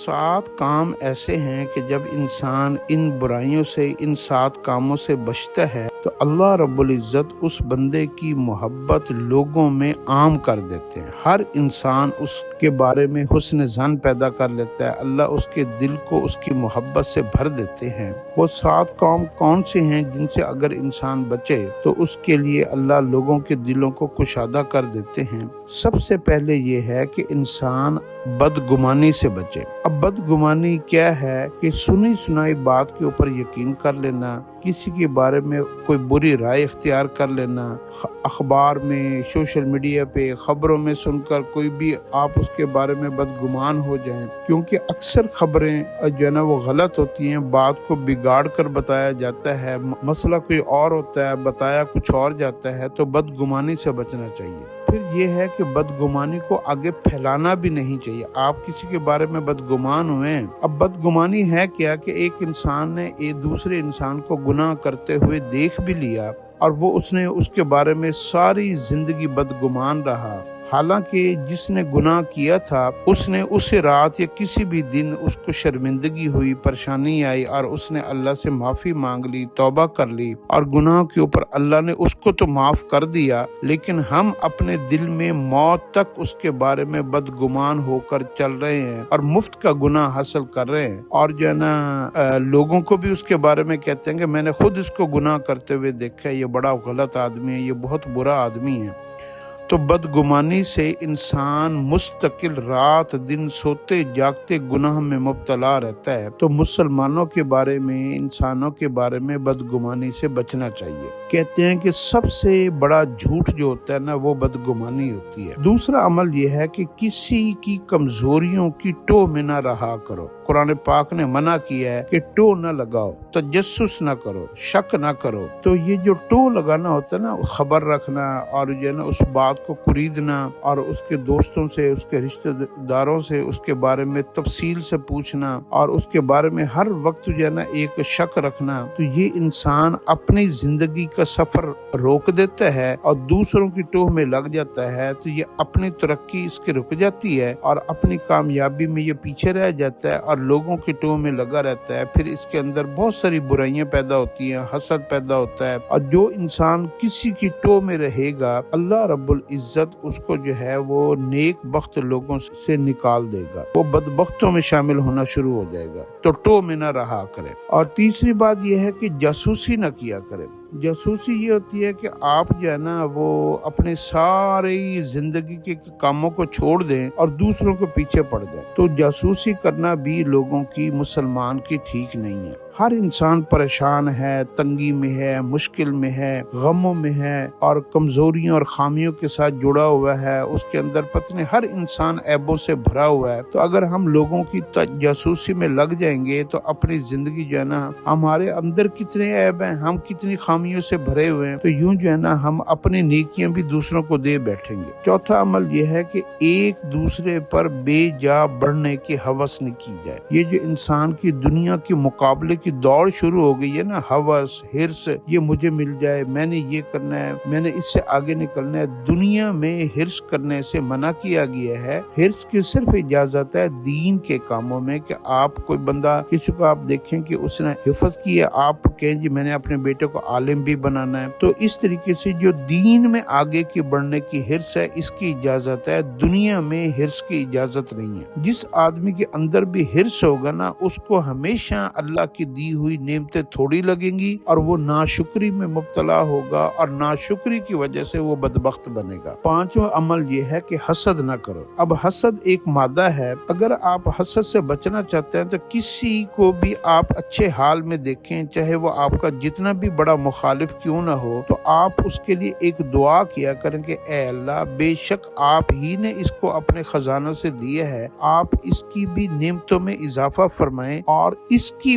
7 کام ایسے ہیں کہ جب انسان ان برائیوں سے، ان 7 کاموں سے بچتا ہے تو اللہ رب العزت اس بندے کی محبت لوگوں میں عام کر دیتے ہیں۔ ہر انسان اس کے بارے میں حسن ظن پیدا کر لیتا ہے، اللہ اس کے دل کو اس کی محبت سے بھر دیتے ہیں۔ وہ 7 کام کون سے ہیں جن سے اگر انسان بچے تو اس کے لیے اللہ لوگوں کے دلوں کو کشادہ کر دیتے ہیں؟ سب سے پہلے یہ ہے کہ انسان بدگمانی سے بچے۔ اب بدگمانی کیا ہے کہ سنی سنائی بات کے اوپر یقین کر لینا، کسی کے بارے میں کوئی بری رائے اختیار کر لینا، اخبار میں، سوشل میڈیا پہ، خبروں میں سن کر کوئی بھی آپ اس کے بارے میں بدگمان ہو جائیں، کیونکہ اکثر خبریں جو ہے نا وہ غلط ہوتی ہیں، بات کو بگاڑ کر بتایا جاتا ہے، مسئلہ کوئی اور ہوتا ہے، بتایا کچھ اور جاتا ہے، تو بدگمانی سے بچنا چاہیے۔ پھر یہ ہے کہ بدگمانی کو آگے پھیلانا بھی نہیں چاہیے۔ آپ کسی کے بارے میں بدگمان ہوئے، اب بدگمانی ہے کیا کہ ایک انسان نے ایک دوسرے انسان کو گناہ کرتے ہوئے دیکھ بھی لیا اور وہ اس نے اس کے بارے میں ساری زندگی بدگمان رہا، حالانکہ جس نے گناہ کیا تھا اس نے اس رات یا کسی بھی دن اس کو شرمندگی ہوئی، پریشانی آئی اور اس نے اللہ سے معافی مانگ لی، توبہ کر لی اور گناہ کے اوپر اللہ نے اس کو تو معاف کر دیا، لیکن ہم اپنے دل میں موت تک اس کے بارے میں بدگمان ہو کر چل رہے ہیں اور مفت کا گناہ حاصل کر رہے ہیں، اور جو ہے نا لوگوں کو بھی اس کے بارے میں کہتے ہیں کہ میں نے خود اس کو گناہ کرتے ہوئے دیکھا ہے، یہ بڑا غلط آدمی ہے، یہ بہت برا آدمی ہے۔ تو بدگمانی سے انسان مستقل رات دن سوتے جاگتے گناہ میں مبتلا رہتا ہے۔ تو مسلمانوں کے بارے میں، انسانوں کے بارے میں بدگمانی سے بچنا چاہیے۔ کہتے ہیں کہ سب سے بڑا جھوٹ جو ہوتا ہے نا وہ بدگمانی ہوتی ہے۔ دوسرا عمل یہ ہے کہ کسی کی کمزوریوں کی ٹو میں نہ رہا کرو۔ قرآن پاک نے منع کیا ہے کہ ٹو نہ لگاؤ، تجسس نہ کرو، شک نہ کرو۔ تو یہ جو ٹو لگانا ہوتا ہے نا، خبر رکھنا اور جو ہے نا اس بات کو خریدنا اور اس کے دوستوں سے، اس کے رشتہ داروں سے اس کے بارے میں تفصیل سے پوچھنا اور اس کے بارے میں ہر وقت جو ہے نا ایک شک رکھنا، تو یہ انسان اپنی زندگی کا سفر روک دیتا ہے اور دوسروں کی ٹوہ میں لگ جاتا ہے، تو یہ اپنی ترقی اس کی رک جاتی ہے اور اپنی کامیابی میں یہ پیچھے رہ جاتا ہے اور لوگوں کی ٹوہ میں لگا رہتا ہے۔ پھر اس کے اندر بہت ساری برائیاں پیدا ہوتی ہیں، حسد پیدا ہوتا ہے، اور جو انسان کسی کی ٹوہ میں رہے گا اللہ رب العزت اس کو جو ہے وہ نیک بخت لوگوں سے نکال دے گا، وہ بدبختوں میں شامل ہونا شروع ہو جائے گا۔ تو ٹوہ میں نہ رہا کرے۔ اور تیسری بات یہ ہے کہ جاسوسی نہ کیا کرے۔ جاسوسی یہ ہوتی ہے کہ آپ جو ہے نا وہ اپنے ساری زندگی کے کاموں کو چھوڑ دیں اور دوسروں کے پیچھے پڑ جائیں۔ تو جاسوسی کرنا بھی لوگوں کی، مسلمان کی ٹھیک نہیں ہے۔ ہر انسان پریشان ہے، تنگی میں ہے، مشکل میں ہے، غموں میں ہے اور کمزوریوں اور خامیوں کے ساتھ جڑا ہوا ہے، اس کے اندر پتہ نہیں ہر انسان عیبوں سے بھرا ہوا ہے۔ تو اگر ہم لوگوں کی جاسوسی میں لگ جائیں گے تو اپنی زندگی جو ہے نا، ہمارے اندر کتنے عیب ہیں، ہم کتنی خامیوں سے بھرے ہوئے ہیں، تو یوں جو ہے نا ہم اپنی نیکیاں بھی دوسروں کو دے بیٹھیں گے۔ چوتھا عمل یہ ہے کہ ایک دوسرے پر بے جا بڑھنے کی ہوس نہیں کی جائے۔ یہ جو انسان کی دنیا کے مقابلے کی دوڑ شروع ہو گئی ہے نا، ہوس، ہرس، یہ مجھے مل جائے، میں نے یہ کرنا ہے، میں نے اس سے آگے نکلنا ہے، دنیا میں ہرس کرنے سے منع کیا گیا ہے۔ ہرس کی صرف اجازت ہے دین کے کاموں میں، کہ آپ کوئی بندہ، کسی کو آپ دیکھیں کہ اس نے حفظ کیا، آپ کہیں جی میں نے اپنے بیٹے کو عالم بھی بنانا ہے، تو اس طریقے سے جو دین میں آگے کی بڑھنے کی ہرس ہے اس کی اجازت ہے، دنیا میں ہرس کی اجازت نہیں ہے۔ جس آدمی کے اندر بھی ہرس ہوگا نا، اس کو ہمیشہ اللہ کی دی ہوئی نعمتیں تھوڑی لگیں گی اور وہ ناشکری میں مبتلا ہوگا اور ناشکری کی وجہ سے وہ بدبخت بنے گا۔ پانچواں عمل یہ ہے کہ حسد نہ کرو۔ اب حسد ایک مادہ ہے، اگر آپ حسد سے بچنا چاہتے ہیں تو کسی کو بھی آپ اچھے حال میں دیکھیں، چاہے وہ آپ کا جتنا بھی بڑا مخالف کیوں نہ ہو، تو آپ اس کے لیے ایک دعا کیا کریں کہ اے اللہ، بے شک آپ ہی نے اس کو اپنے خزانوں سے دیا ہے، آپ اس کی بھی نعمتوں میں اضافہ فرمائیں اور اس کی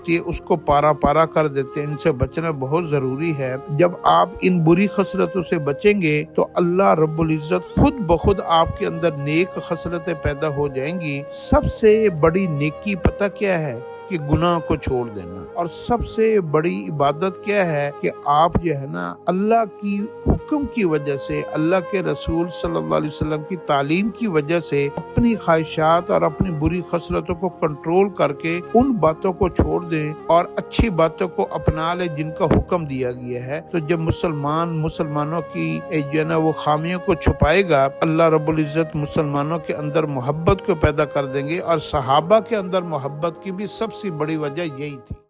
ہوتی ہے اس کو پارا پارا کر دیتے ہیں۔ ان سے بچنا بہت ضروری ہے۔ جب آپ ان بری خصلتوں سے بچیں گے تو اللہ رب العزت خود بخود آپ کے اندر نیک خصلتیں پیدا ہو جائیں گی۔ سب سے بڑی نیکی پتہ کیا ہے؟ کہ گناہ کو چھوڑ دینا۔ اور سب سے بڑی عبادت کیا ہے؟ کہ آپ جو ہے نا اللہ کی حکم کی وجہ سے، اللہ کے رسول صلی اللہ علیہ وسلم کی تعلیم کی وجہ سے اپنی خواہشات اور اپنی بری خصلتوں کو کنٹرول کر کے ان باتوں کو چھوڑ دیں اور اچھی باتوں کو اپنا لیں جن کا حکم دیا گیا ہے۔ تو جب مسلمانوں کی جو ہے نا وہ خامیوں کو چھپائے گا، اللہ رب العزت مسلمانوں کے اندر محبت کو پیدا کر دیں گے۔ اور صحابہ کے اندر محبت کی بھی سب سے بڑی وجہ یہی تھی۔